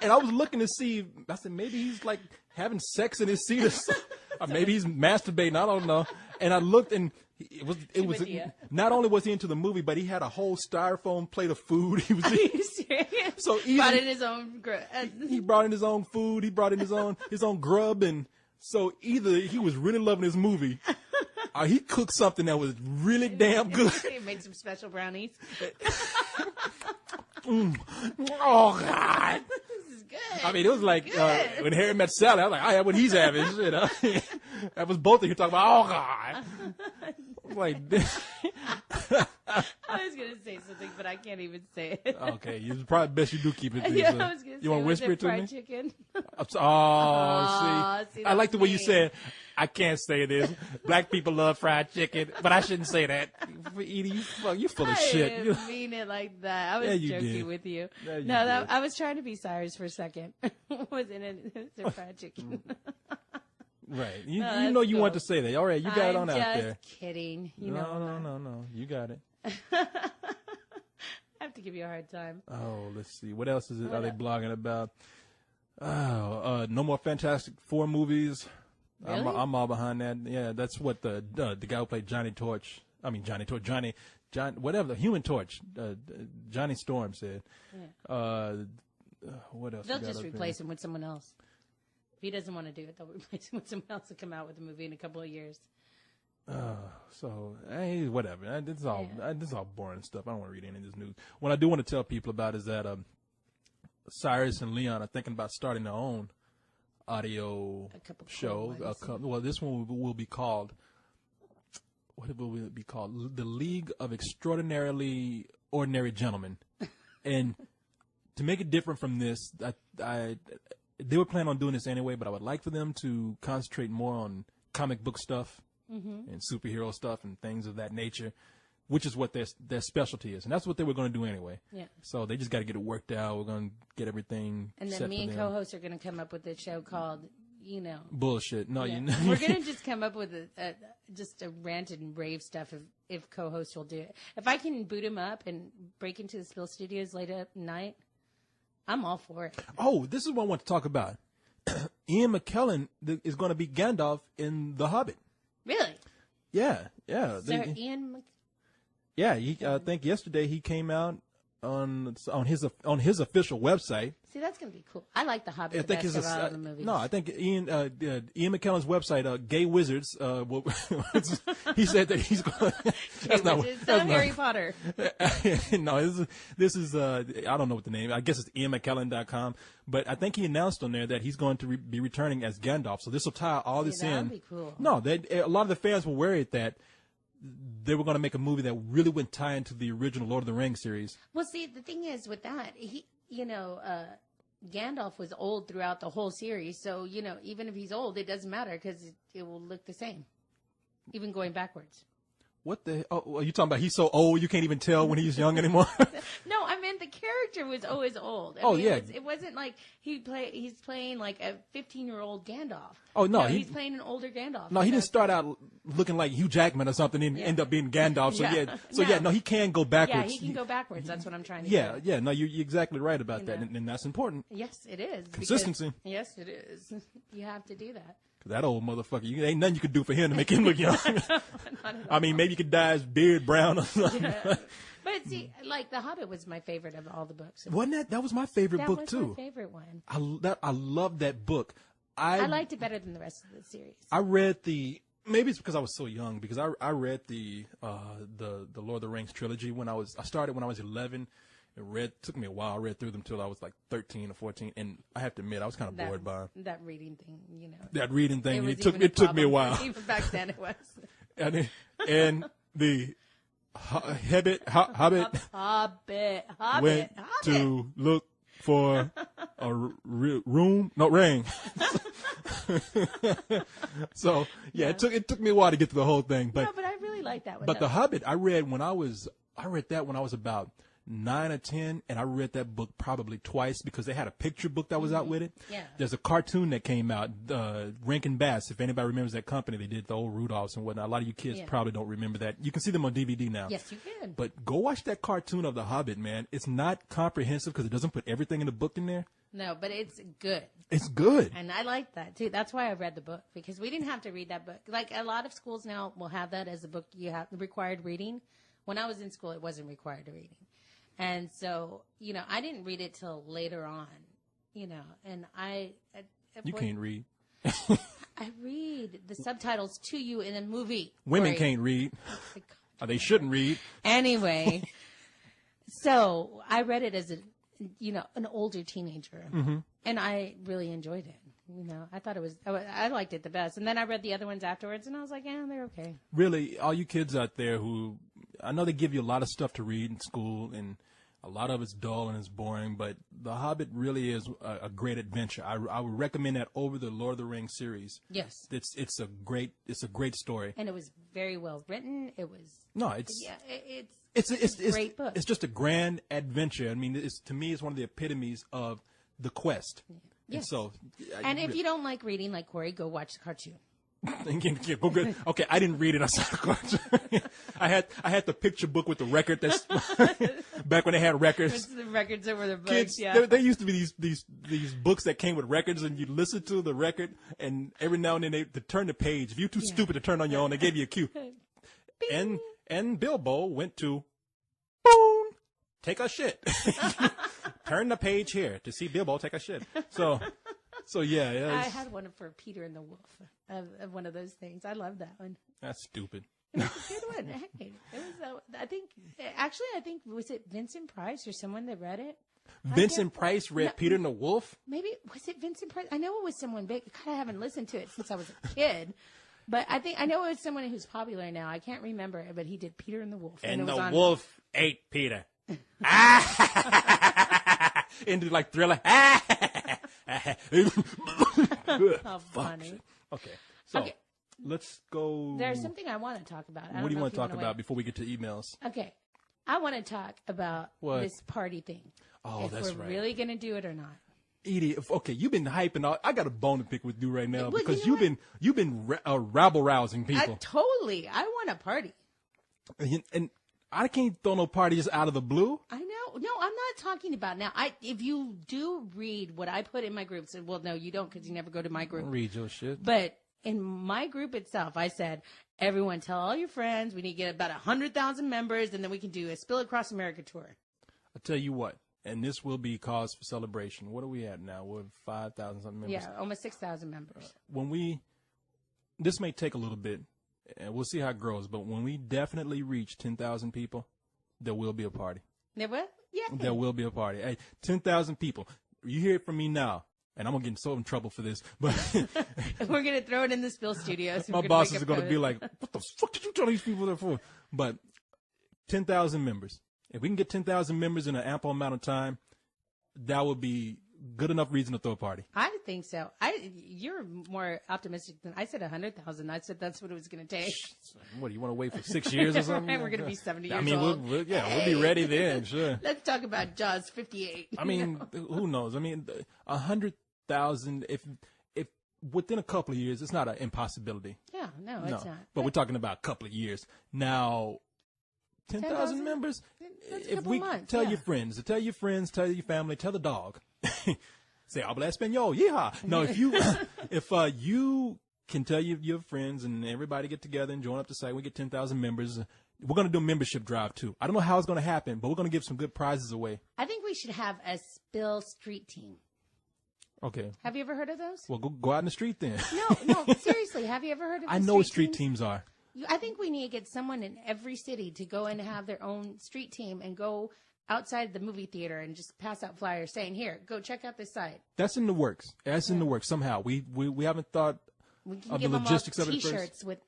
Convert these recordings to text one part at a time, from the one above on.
And I was looking to see, I said, maybe he's like having sex in his seat or something. Or maybe he's masturbating. I don't know. And I looked, and it was not only was he into the movie, but he had a whole styrofoam plate of food. He was. Are you serious? So brought in his own. He brought in his own food. He brought in his own grub, and so either he was really loving his movie, or he cooked something that was really damn good. He made some special brownies. Oh God. Good. I mean, it was like when Harry met Sally. I was like, I have what he's having. Shit, that was both of you talking about. Oh God, like. I was gonna say something, but I can't even say it. Okay, it's probably best you do keep it. Yeah, I was gonna you want to whisper it to me? Chicken? See, I like the way you said. I can't say this. Black people love fried chicken, but I shouldn't say that. Edie, you full of shit. I didn't mean it like that. I was joking with you. Yeah, I was trying to be Cyrus for a second. Wasn't it? It's fried chicken. Right. You know you want to say that. All right, you got it on out there. Just kidding. No. You got it. I have to give you a hard time. Oh, let's see. What else are they blogging about? Oh, no more Fantastic Four movies. Really? I'm all behind that. Yeah, that's what the guy who played Johnny, whatever, the Human Torch, Johnny Storm said. Yeah. What else? They'll just replace him with someone else. If he doesn't want to do it, they'll replace him with someone else to come out with a movie in a couple of years. So hey, whatever. This is all boring stuff. I don't want to read any of this news. What I do want to tell people about is that Cyrus and Leon are thinking about starting their own audio show. Well, this one will be called. What will it be called? The League of Extraordinarily Ordinary Gentlemen. And to make it different from this, they were planning on doing this anyway, but I would like for them to concentrate more on comic book stuff and superhero stuff and things of that nature, which is what their specialty is. And that's what they were going to do anyway. Yeah. So they just got to get it worked out. We're going to get everything and then set me for and them. co-hosts are going to come up with a show called, Bullshit. No, yeah. We're going to just come up with just a rant and rave stuff if co-hosts will do it. If I can boot him up and break into the Spill Studios late at night, I'm all for it. Oh, this is what I want to talk about. Ian McKellen is going to be Gandalf in The Hobbit. Really? Yeah. Sir Ian Yeah, I think yesterday he came out on his official website. See, that's going to be cool. I like The Hobbit the best of all the movies. No, I think Ian McKellen's website, Gay Wizards, he said that he's going to... That's not Harry Potter. No, this is I don't know what the name, I guess it's ianmckellen.com, but I think he announced on there that he's going to be returning as Gandalf, so this will tie all this in. That would be cool. No, a lot of the fans were worried that they were going to make a movie that really wouldn't tie into the original Lord of the Rings series. Well, see, the thing is with that, Gandalf was old throughout the whole series. So, even if he's old, it doesn't matter because it will look the same, even going backwards. What the? Oh, are you talking about he's so old you can't even tell when he's young anymore? No, I meant the character was always old. Yeah. It wasn't like he's playing like a 15-year-old Gandalf. Oh, no. He's playing an older Gandalf. No, he didn't start out looking like Hugh Jackman or something and end up being Gandalf. So, he can go backwards. Yeah, he can go backwards. That's what I'm trying to say. Yeah. No, you're exactly right about that. And that's important. Yes, it is. Consistency. Yes, it is. You have to do that. That old motherfucker, ain't nothing you could do for him to make him look young. I mean, maybe you could dye his beard brown or something. Yeah. But see, like The Hobbit was my favorite of all the books. Wasn't that? That was my favorite book too. That was my favorite one. I love that book. I liked it better than the rest of the series. I read maybe it's because I was so young, because I read the Lord of the Rings trilogy I started when I was 11. It took me a while. I read through them till I was like 13 or 14, and I have to admit I was kind of bored by that reading thing. That reading thing. It took me a while. Even back then, it was. and the Hobbit went to look for a ring. So it took me a while to get to the whole thing. But no, but I really like that one. But The Hobbit, I read that when I was about 9 or 10, and I read that book probably twice because they had a picture book that was out with it. Yeah. There's a cartoon that came out, Rankin Bass. If anybody remembers that company, they did the old Rudolphs and whatnot. A lot of you kids probably don't remember that. You can see them on DVD now. Yes, you can. But go watch that cartoon of The Hobbit, man. It's not comprehensive because it doesn't put everything in the book in there. No, but it's good. It's good. And I like that, too. That's why I read the book, because we didn't have to read that book. Like, a lot of schools now will have that as a book you have required reading. When I was in school, it wasn't required reading. And so, you know, I didn't read it till later on, you know, and You can't read. I read the subtitles to you in a movie. Women can't read. Or they shouldn't read. Anyway, so I read it as an older teenager, and I really enjoyed it. You know, I thought I liked it the best. And then I read the other ones afterwards, and I was like, yeah, they're okay. Really, all you kids out there who, I know they give you a lot of stuff to read in school, and a lot of it's dull and it's boring, but The Hobbit really is a great adventure. I would recommend that over the Lord of the Rings series. Yes. It's a great story. And it was very well written. It's a great book. It's just a grand adventure. I mean, to me, it's one of the epitomes of the quest. Yes. And so, if you don't like reading like Corey, go watch the cartoon. Okay, I didn't read it. I saw the cartoon. I had the picture book with the record. That's back when they had records. It's the records over the books. Kids, yeah. there used to be these books that came with records, and you listen to the record, and every now and then they turn the page. If you're too stupid to turn on your own, they gave you a cue. And Bilbo went to, boom, take a shit. Turn the page here to see Bilbo take a shit. So yeah. I had one for Peter and the Wolf, of one of those things. I love that one. That's stupid. It was a good one. Hey, it was. I think was it Vincent Price or someone that read it? Vincent Price read Peter and the Wolf? Maybe was it Vincent Price? I know it was someone big. God, I haven't listened to it since I was a kid. But I know it was someone who's popular now. I can't remember it, but he did Peter and the Wolf. And the wolf ate Peter. Into like Thriller. How funny. Okay. So let's go. There's something I want to talk about. What do you want to talk about before we get to emails? Okay. I want to talk about this party thing. Oh, that's right. If we're really going to do it or not. Edie, okay, you've been hyping out. I got a bone to pick with you right now because you've been rabble rousing people. Totally. I want a party. And I can't throw no parties out of the blue. I know. No, I'm not talking about now. If you do read what I put in my groups, well, no, you don't because you never go to my group. Don't read your shit. But in my group itself, I said, everyone tell all your friends. We need to get about 100,000 members, and then we can do a Spill Across America tour. I'll tell you what, and this will be cause for celebration. What are we at now? We're 5,000 something members. Yeah, almost 6,000 members. This may take a little bit, and we'll see how it grows, but when we definitely reach 10,000 people, there will be a party. There will? Yeah. There will be a party. Hey, 10,000 people. You hear it from me now. And I'm going to get so in trouble for this. But we're going to throw it in the Spill Studios. My bosses are going to be like, what the fuck did you tell these people that for? But 10,000 members. If we can get 10,000 members in an ample amount of time, that would be good enough reason to throw a party. I think so. You're more optimistic than I said. 100,000. I said that's what it was going to take. What do you want to wait for 6 years or something? We're going to be 70 years old. I mean, old. we'll be ready then. Sure. Let's talk about Jaws 58. I mean, who knows? I mean, 100,000. If within a couple of years, it's not an impossibility. Yeah, no, it's not. But we're talking about a couple of years now. 10,000 members. If we tell your friends, tell your family, tell the dog. Say habla español, yeehaw. No, if you can tell your friends and everybody get together and join up the site, we get 10,000 members. We're going to do a membership drive too. I don't know how it's going to happen, but we're going to give some good prizes away. I think we should have a street team. Okay. Have you ever heard of those? Well, go out in the street then. No, seriously. Have you ever heard of I know what street teams are. I think we need to get someone in every city to go and have their own street team and go outside the movie theater and just pass out flyers saying, here, go check out this site. That's in the works. That's in the works somehow. We haven't thought of the logistics of it first. T-shirts with,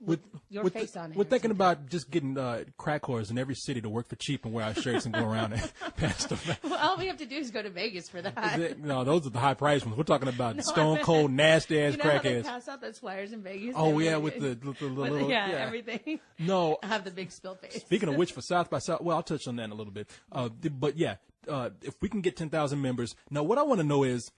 with your face on it. We're thinking about just getting crack whores in every city to work for cheap and wear our shirts and go around and pass stuff out. Well, all we have to do is go to Vegas for that. No, those are the high price ones. We're talking about stone cold, nasty ass How they crackheads. pass out those flyers in Vegas? Oh yeah, with the little everything. No, I have the big spill face. Speaking of which, for South by South, well, I'll touch on that in a little bit. But yeah, if we can get 10,000 members, now what I want to know is,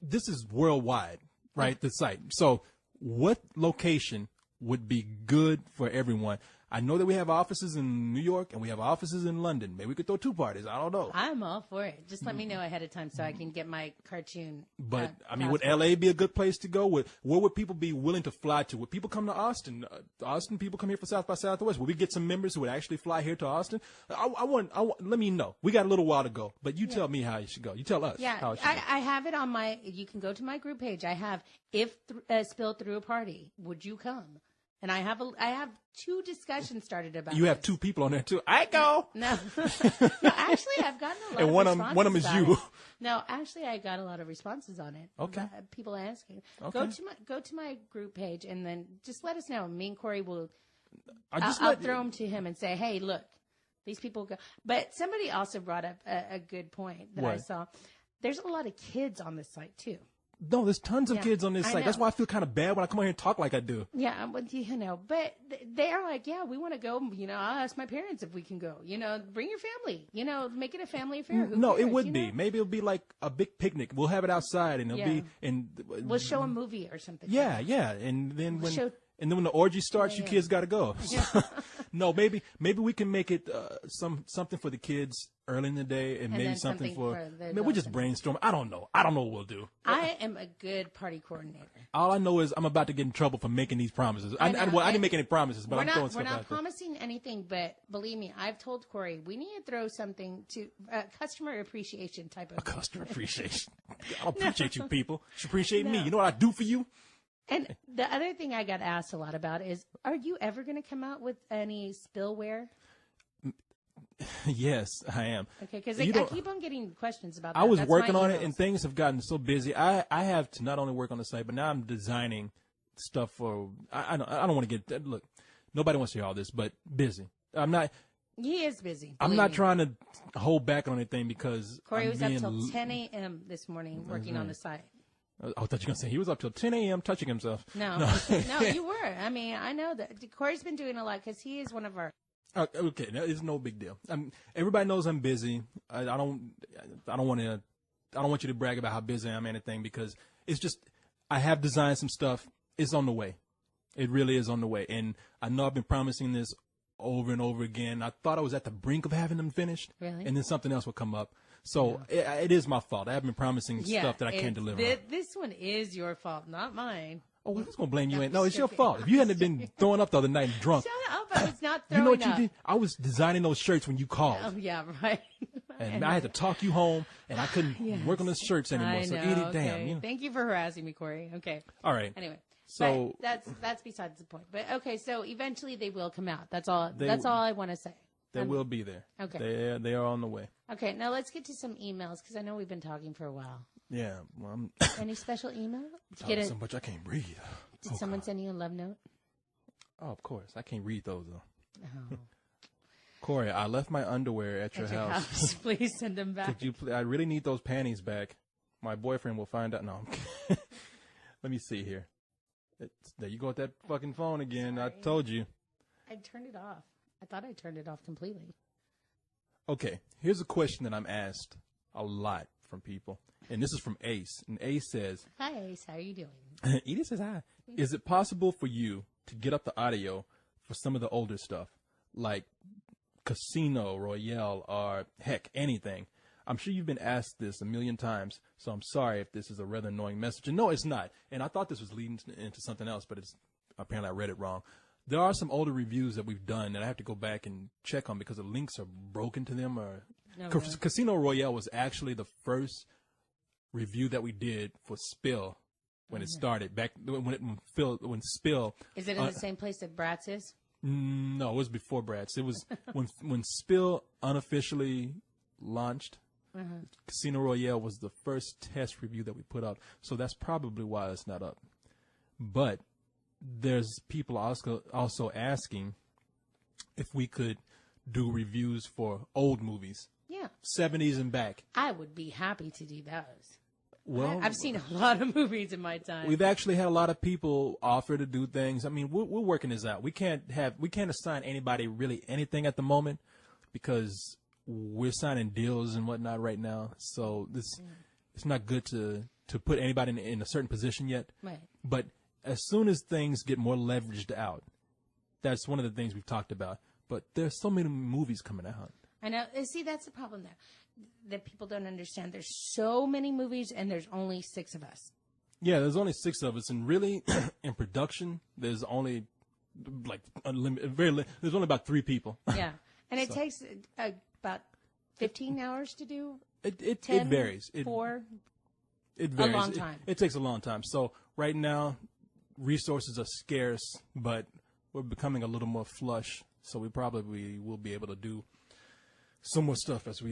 this is worldwide, right? The site. So, what location would be good for everyone? I know that we have offices in New York and we have offices in London. Maybe we could throw 2 parties. I don't know. I'm all for it. Just let me know ahead of time so I can get my cartoon. But I mean, would LA be a good place to go? Where would people be willing to fly to? Would people come to Austin? Austin people come here for South by Southwest. Would we get some members who would actually fly here to Austin? I want. Let me know. We got a little while to go, but you tell me how you should go. You tell us. How it should go. I have it on my. You can go to my group page. I have if Spill threw a party, would you come? And I have 2 discussions started about. You have 2 people on there too. I go. No, actually, I've gotten a lot. And one of them is you. No, actually, I got a lot of responses on it. Okay. People asking. Okay. Go to my group page and then just let us know. Me and Corey will. I'll throw them to him and say, "Hey, look, these people go." But somebody also brought up a good point that I saw. There's a lot of kids on this site too. No, there's tons of kids on this site. Know. That's why I feel kind of bad when I come here and talk like I do. Yeah, but but they're like, yeah, we want to go. I'll ask my parents if we can go. Bring your family. Make it a family affair. Who cares, it would be. Maybe it'll be like a big picnic. We'll have it outside, and it'll be we'll show a movie or something. Yeah, and then when the orgy starts, you kids got to go. So, no, maybe we can make it something for the kids early in the day, and maybe something for we just brainstorm. I don't know what we'll do. I am a good party coordinator. All I know is I'm about to get in trouble for making these promises. I didn't make any promises, but I'm throwing stuff out there. We're not promising anything, but believe me, I've told Corey we need to throw something to customer appreciation type of. A customer appreciation. I don't appreciate you people. You should appreciate me. You know what I do for you? And the other thing I got asked a lot about is, are you ever going to come out with any spillware? Yes, I am. Okay, because I keep on getting questions about that. I was working on it, and things have gotten so busy. I have to not only work on the site, but now I'm designing stuff for. I don't want to get look. Nobody wants to hear all this, but busy. I'm not. He is busy. I'm not trying to hold back on anything because Corey was up till 10 a.m. this morning working on the site. I thought you were going to say he was up till 10 a.m. touching himself. No, you were. I mean, I know that Corey's been doing a lot because he is one of our. Okay, it's no big deal. Everybody knows I'm busy. I don't want you to brag about how busy I am or anything because it's just I have designed some stuff. It's on the way. It really is on the way, and I know I've been promising this over and over again. I thought I was at the brink of having them finished, really, and then something else would come up. So it is my fault. I have been promising stuff that I can't deliver. This one is your fault, not mine. Oh, who's going to blame you? No, it's your fault. If you hadn't been throwing up the other night and drunk. Shut up. I was not throwing You know what up. you did? I was designing those shirts when you called. Oh, yeah, right. And I had to talk you home, and I couldn't work on those shirts anymore. I so know, eat it okay. down. You know? Thank you for harassing me, Corey. Okay. All right. Anyway. So but that's besides the point. But okay, so eventually they will come out. That's all I want to say. They will be there. Okay. They are on the way. Okay, now let's get to some emails because I know we've been talking for a while. Yeah. Well, Any special email? talking so much I can't breathe. Did someone send you a love note? Oh, of course. I can't read those though. Oh. Corey, I left my underwear at your house. Please send them back. Could you? I really need those panties back. My boyfriend will find out. No. Let me see here. There you go with that fucking phone again. Sorry. I told you. I turned it off. I thought I turned it off completely. Okay, here's a question that I'm asked a lot from people. And this is from Ace. And Ace says, "Hi Ace, how are you doing?" Edith says hi. Is it possible for you to get up the audio for some of the older stuff? Like Casino Royale or heck, anything. I'm sure you've been asked this a million times, so I'm sorry if this is a rather annoying message. And no, it's not. And I thought this was leading into something else, but it's apparently I read it wrong. There are some older reviews that we've done that I have to go back and check on because the links are broken to them. Casino Royale was actually the first review that we did for Spill when it started back when Spill. Is it in the same place that Bratz is? No, it was before Bratz. It was when Spill unofficially launched. Casino Royale was the first test review that we put up, so that's probably why it's not up. But there's people also asking if we could do reviews for old movies. Yeah. 70s and back. I would be happy to do those. Well, I've seen a lot of movies in my time. We've actually had a lot of people offer to do things. I mean, we're working this out. We can't assign anybody really anything at the moment because we're signing deals and whatnot right now. So it's not good to put anybody in a certain position yet. Right. But as soon as things get more leveraged out, that's one of the things we've talked about. But there's so many movies coming out. I know. See, that's the problem there. That people don't understand. There's so many movies, and there's only 6 of us. Yeah, there's only 6 of us, and really, in production, there's only like there's only about 3 people. Yeah, and it takes about 15 hours to do. It 10, varies. 4. It varies. A long time. It takes a long time. So right now, resources are scarce, but we're becoming a little more flush. So we probably will be able to do some more stuff as we